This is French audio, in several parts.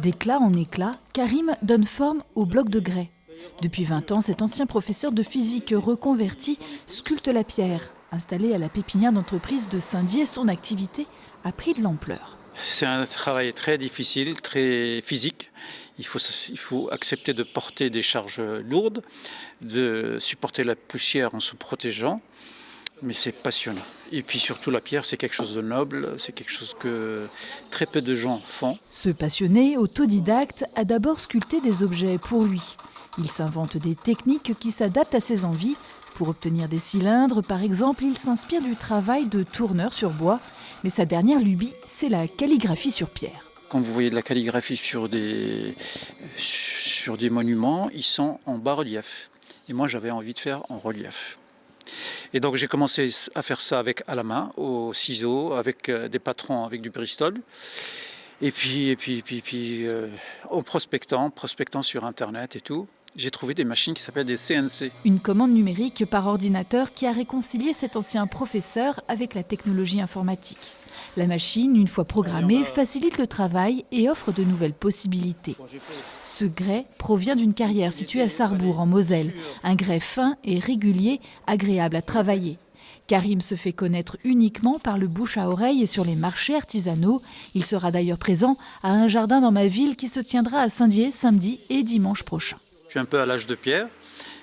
D'éclat en éclat, Karim donne forme au bloc de grès. Depuis 20 ans, cet ancien professeur de physique reconverti sculpte la pierre. Installé à la pépinière d'entreprise de Saint-Dié, son activité a pris de l'ampleur. C'est un travail très difficile, très physique. Il faut accepter de porter des charges lourdes, de supporter la poussière en se protégeant. Mais c'est passionnant. Et puis surtout, la pierre, c'est quelque chose de noble, c'est quelque chose que très peu de gens font. Ce passionné, autodidacte, a d'abord sculpté des objets pour lui. Il s'invente des techniques qui s'adaptent à ses envies. Pour obtenir des cylindres, par exemple, il s'inspire du travail de tourneur sur bois. Mais sa dernière lubie, c'est la calligraphie sur pierre. Quand vous voyez de la calligraphie sur des monuments, ils sont en bas-relief. Et moi, j'avais envie de faire en relief. Et donc j'ai commencé à faire ça à la main, au ciseau, avec des patrons, avec du Bristol. Et puis en prospectant sur Internet et tout, j'ai trouvé des machines qui s'appellent des CNC. Une commande numérique par ordinateur qui a réconcilié cet ancien professeur avec la technologie informatique. La machine, une fois programmée, facilite le travail et offre de nouvelles possibilités. Ce grès provient d'une carrière située à Sarrebourg, en Moselle. Un grès fin et régulier, agréable à travailler. Karim se fait connaître uniquement par le bouche à oreille et sur les marchés artisanaux. Il sera d'ailleurs présent à Un jardin dans ma ville qui se tiendra à Saint-Dié samedi et dimanche prochain. Je suis un peu à l'âge de pierre,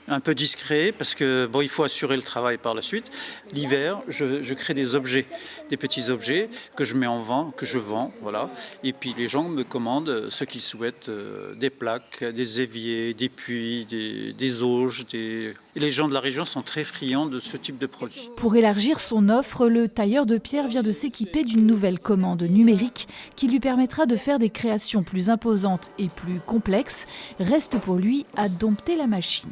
un peu discret parce que il faut assurer le travail par la suite. L'hiver, je crée des objets, des petits objets que je mets en vente, que je vends, voilà. Et puis les gens me commandent ce qu'ils souhaitent, des plaques, des éviers, des puits, des auges. Et les gens de la région sont très friands de ce type de produits. Pour élargir son offre, le tailleur de pierre vient de s'équiper d'une nouvelle commande numérique qui lui permettra de faire des créations plus imposantes et plus complexes. Reste pour lui à dompter la machine.